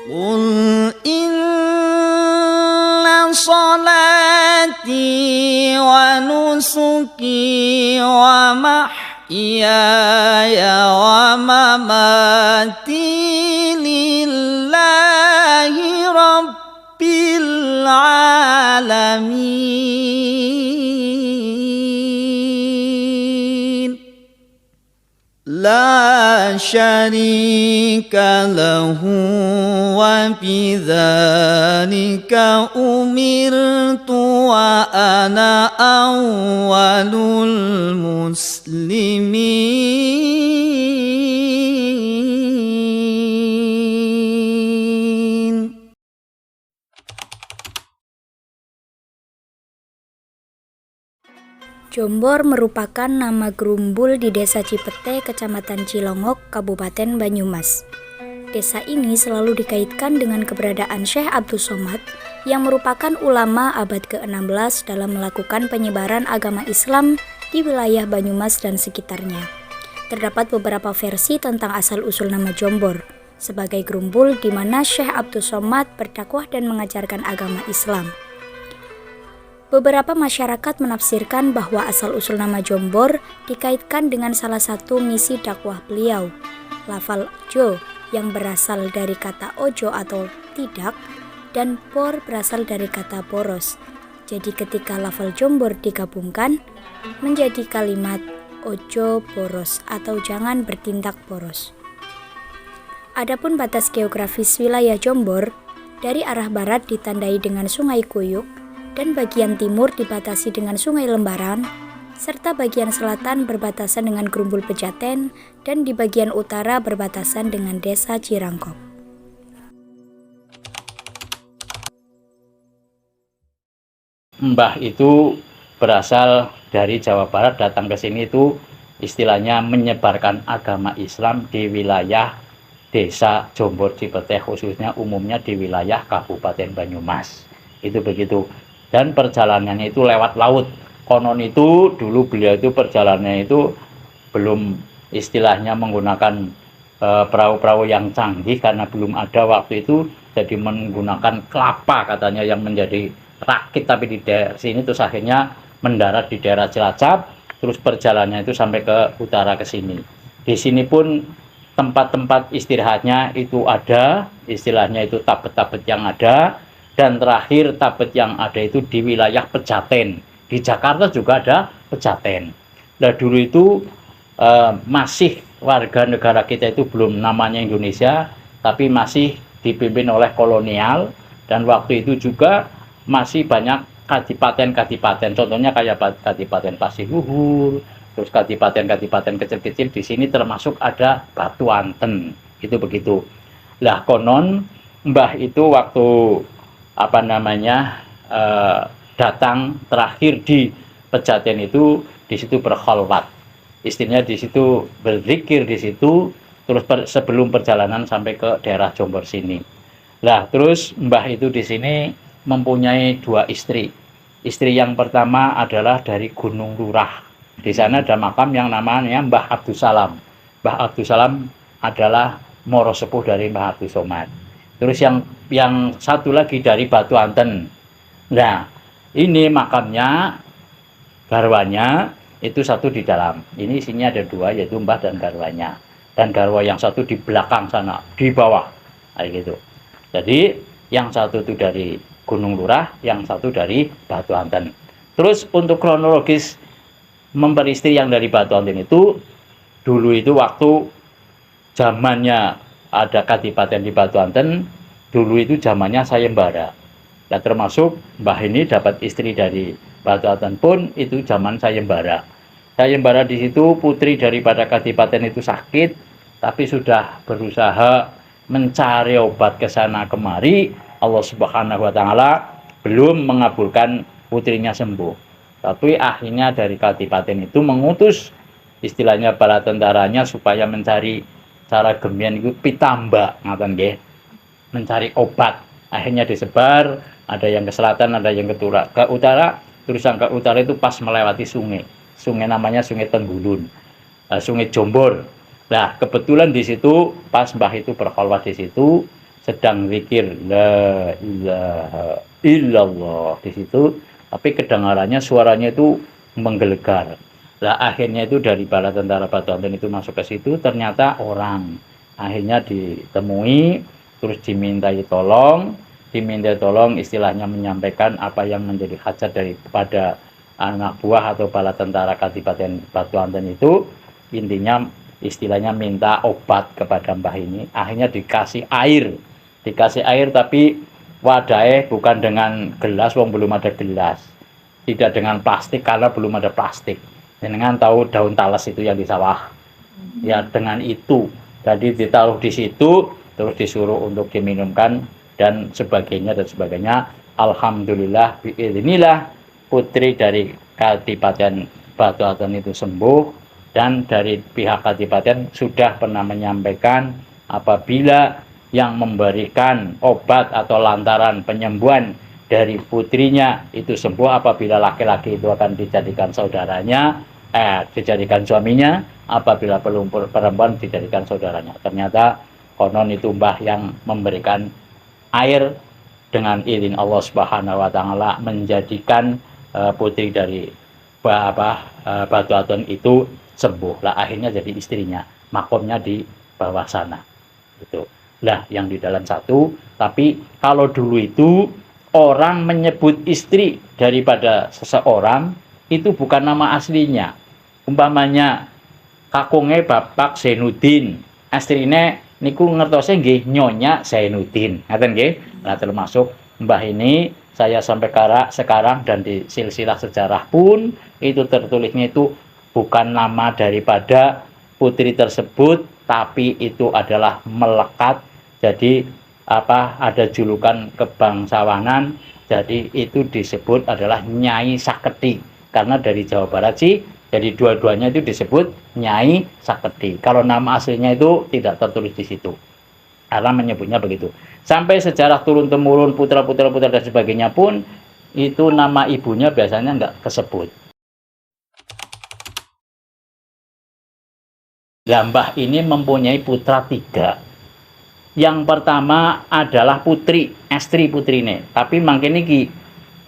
Qul inna salati wa nusuki wa mahyaya wa mamati lillahi rabbil alamin la syarika lahu wa bidzalika umirtu wa ana awwalul muslimin. Jombor merupakan nama gerumbul di Desa Cipete, Kecamatan Cilongok, Kabupaten Banyumas. Desa ini selalu dikaitkan dengan keberadaan Syekh Abdus Somad yang merupakan ulama abad ke-16 dalam melakukan penyebaran agama Islam di wilayah Banyumas dan sekitarnya. Terdapat beberapa versi tentang asal-usul nama Jombor sebagai gerumbul di mana Syekh Abdus Somad berdakwah dan mengajarkan agama Islam. Beberapa masyarakat menafsirkan bahwa asal-usul nama Jombor dikaitkan dengan salah satu misi dakwah beliau, lafal jo yang berasal dari kata ojo atau tidak, dan bor berasal dari kata boros. Jadi ketika lafal Jombor digabungkan menjadi kalimat ojo boros atau jangan bertindak boros. Adapun batas geografis wilayah Jombor, dari arah barat ditandai dengan Sungai Kuyuk, dan bagian timur dibatasi dengan Sungai Lembaran, serta bagian selatan berbatasan dengan Gerumbul Pejaten, dan di bagian utara berbatasan dengan Desa Cirangkop. Mbah itu berasal dari Jawa Barat, datang ke sini itu istilahnya menyebarkan agama Islam di wilayah Desa Jombor Cipete, khususnya umumnya di wilayah Kabupaten Banyumas. Itu begitu. Dan perjalanannya itu lewat laut. Konon itu dulu beliau itu perjalanannya itu belum istilahnya menggunakan perahu-perahu yang canggih karena belum ada waktu itu, jadi menggunakan kelapa katanya yang menjadi rakit, tapi di daerah sini terus akhirnya mendarat di daerah Cilacap, terus perjalanannya itu sampai ke utara ke sini. Di sini pun tempat-tempat istirahatnya itu ada, istilahnya itu tabet-tabet yang ada. Dan terakhir tabet yang ada itu di wilayah Pejaten. Di Jakarta juga ada Pejaten. Nah dulu itu masih warga negara kita itu belum namanya Indonesia, tapi masih dipimpin oleh kolonial. Dan waktu itu juga masih banyak kadipaten-kadipaten. Contohnya kayak Kadipaten Pasiluhur, terus kadipaten-kadipaten kecil-kecil. Di sini termasuk ada Batuanten. Itu begitu. Lah konon Mbah itu waktu datang terakhir di Pejaten itu di situ berkholwat, istilahnya di situ berzikir di situ, terus sebelum perjalanan sampai ke daerah Jombor sini. Lah terus Mbah itu di sini mempunyai dua istri. Istri yang pertama adalah dari Gunung Lurah. Di sana ada makam yang namanya Mbah Abdus Salam. Mbah Abdus Salam adalah moro sepuh dari Mbah Abdus Somad. Terus yang satu lagi dari Batuanten. Nah, ini makamnya, garwanya itu satu di dalam. Ini isinya ada dua, yaitu Mbah dan garwanya. Dan garwa yang satu di belakang sana, di bawah. Kayak gitu. Jadi, yang satu itu dari Gunung Lurah, yang satu dari Batuanten. Terus untuk kronologis memperi istri yang dari Batuanten itu, dulu itu waktu zamannya ada kadipaten di Batuanten, dulu itu zamannya sayembara. Nah termasuk Mbah ini dapat istri dari Batuanten pun itu zaman sayembara. Sayembara di situ putri daripada kadipaten itu sakit, tapi sudah berusaha mencari obat ke sana kemari, Allah Subhanahu wa taala belum mengabulkan putrinya sembuh. Tapi akhirnya dari kadipaten itu mengutus istilahnya bala tentaranya supaya mencari cara gemian itu pitambak, ngaten nggih, mencari obat. Akhirnya disebar, ada yang ke selatan, ada yang ke utara. Terus yang ke utara itu pas melewati sungai namanya Sungai Tenggulun, Sungai Jombor. Nah kebetulan di situ pas Mbah itu berkholwat di situ, sedang zikir la ilaha illallah di situ, tapi kedengarannya suaranya itu menggelegar. Lah akhirnya itu dari bala tentara Batu Anten itu masuk ke situ, ternyata orang. Akhirnya ditemui, terus dimintai tolong istilahnya menyampaikan apa yang menjadi hajat daripada anak buah atau bala tentara Kadipaten Batu Anten itu. Intinya istilahnya minta obat kepada mbah ini. Akhirnya dikasih air tapi wadahnya bukan dengan gelas, wong belum ada gelas, tidak dengan plastik karena belum ada plastik. Dengan tahu daun talas itu yang di sawah, ya dengan itu. Jadi ditaruh di situ, terus disuruh untuk diminumkan dan sebagainya. Alhamdulillah, biidznillah, putri dari Kadipaten Batu Anten itu sembuh. Dan dari pihak Kadipaten sudah pernah menyampaikan apabila yang memberikan obat atau lantaran penyembuhan dari putrinya itu sembuh, apabila laki-laki itu akan dijadikan saudaranya, dijadikan suaminya, apabila perempuan dijadikan saudaranya. Ternyata konon itu mbah yang memberikan air dengan izin Allah Subhanahu wa taala menjadikan putri dari Batu Anten itu sembuh. Lah akhirnya jadi istrinya, makomnya di bawah sana. Gitu. Lah yang di dalam satu, tapi kalau dulu itu orang menyebut istri daripada seseorang itu bukan nama aslinya. Umpamanya kakunge Bapak Zainuddin, istrine niku ngertose nggih Nyonya Zainuddin. Ngaten nggih. Nah termasuk mbah ini saya sampai sekarang dan di silsilah sejarah pun itu tertulisnya itu bukan nama daripada putri tersebut, tapi itu adalah melekat. Jadi ada julukan kebangsawanan, jadi itu disebut adalah Nyai Saketi karena dari Jawa Barat sih, jadi dua-duanya itu disebut Nyai Saketi. Kalau nama aslinya itu tidak tertulis di situ, karena menyebutnya begitu. Sampai sejarah turun temurun putra dan sebagainya pun itu nama ibunya biasanya nggak kesebut. Mbah ini mempunyai putra 3. Yang pertama adalah putri, istri putrine. Tapi mungkin ini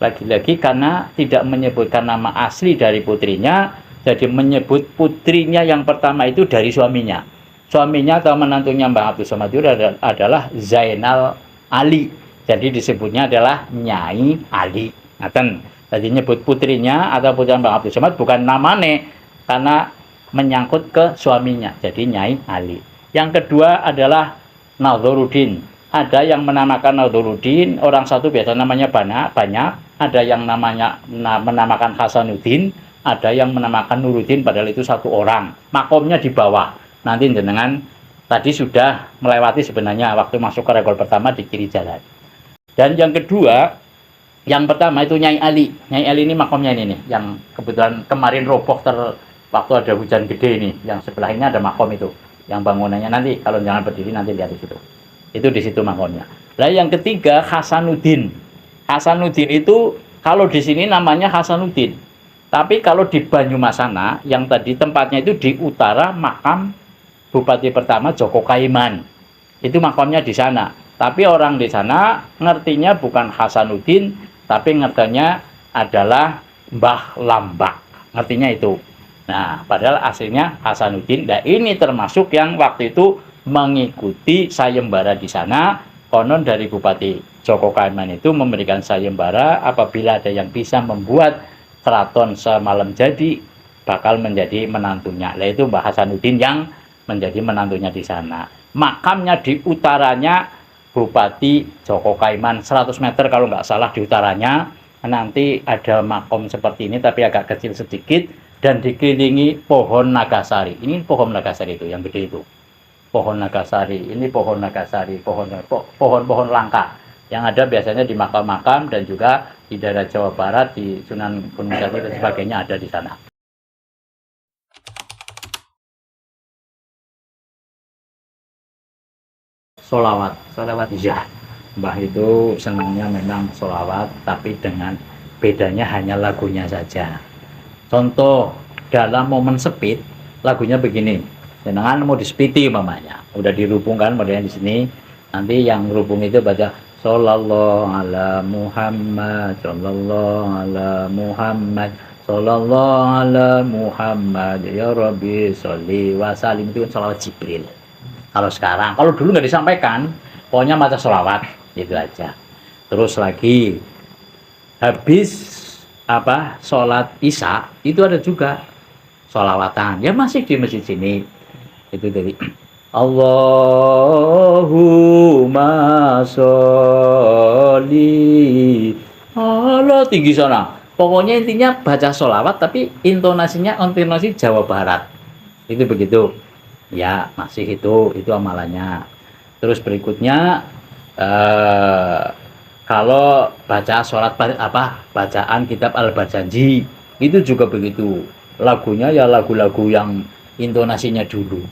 lagi-lagi karena tidak menyebutkan nama asli dari putrinya, jadi menyebut putrinya yang pertama itu dari suaminya. Suaminya atau menantunya Mbah Abdul Somad itu adalah Zainal Ali. Jadi disebutnya adalah Nyai Ali. Ngaten. Jadi nyebut putrinya atau putra Mbah Abdul Somad bukan namanya karena menyangkut ke suaminya. Jadi Nyai Ali. Yang kedua adalah Nadzoruddin. Ada yang menamakan Nadzoruddin, orang satu biasa namanya banyak. Ada yang menamakan Hasanuddin, ada yang menamakan Nuruddin, padahal itu satu orang. Makomnya di bawah. Nanti jenengan tadi sudah melewati sebenarnya waktu masuk ke regol pertama di kiri jalan. Dan yang kedua, yang pertama itu Nyai Ali. Nyai Ali ini makomnya ini nih, yang kebetulan kemarin roboh waktu ada hujan gede ini. Yang sebelah ini ada makom itu. Yang bangunannya nanti kalau jangan berdiri nanti lihat di situ. Itu di situ makomnya. Lah yang ketiga Hasanuddin. Hasanuddin itu kalau di sini namanya Hasanuddin. Tapi kalau di Banyumas sana yang tadi tempatnya itu di utara makam Bupati pertama Joko Kaiman. Itu makamnya di sana. Tapi orang di sana ngertinya bukan Hasanuddin, tapi ngertinya adalah Mbah Lambak. Ngertinya itu. Nah, padahal aslinya Hasanuddin. Nah, ini termasuk yang waktu itu mengikuti sayembara di sana. Konon dari Bupati Joko Kaiman itu memberikan sayembara apabila ada yang bisa membuat keraton semalam jadi bakal menjadi menantunya. Nah, itu Mbah Hasanuddin yang menjadi menantunya di sana. Makamnya di utaranya Bupati Joko Kaiman 100 meter kalau nggak salah di utaranya. Nanti ada makom seperti ini tapi agak kecil sedikit. Dan dikelilingi pohon nagasari. Ini pohon nagasari itu yang gede itu. Pohon nagasari. Ini pohon nagasari. Pohon-pohon langka. Yang ada biasanya di makam-makam dan juga di daerah Jawa Barat, di Sunan Gunung Jati dan sebagainya ada di sana. Sholawat. Iya. Mbah itu senangnya memang sholawat, tapi dengan bedanya hanya lagunya saja. Contoh dalam momen sepit lagunya begini, jenengan mau disepiti mamanya, udah dirubungkan modelnya di sini, Nanti yang ngerubung itu baca Sallallahu ala Muhammad, Sallallahu ala Muhammad, Sallallahu ala Muhammad, ya Rabbi sholli wa salim. Itu kan sholawat Jibril. Kalau sekarang, kalau dulu nggak disampaikan, pokoknya baca sholawat, itu aja. Terus lagi, habis sholat isya, itu ada juga sholawatan. Ya masih di masjid sini. Itu dari Allahumma sholli Allah tinggi sana. Pokoknya intinya baca sholawat tapi intonasinya Jawa Barat. Itu begitu. Ya, masih itu amalannya. Terus berikutnya kalau baca sholat bacaan kitab Al-Bajanji itu juga begitu. Lagunya ya lagu-lagu yang intonasinya dulu.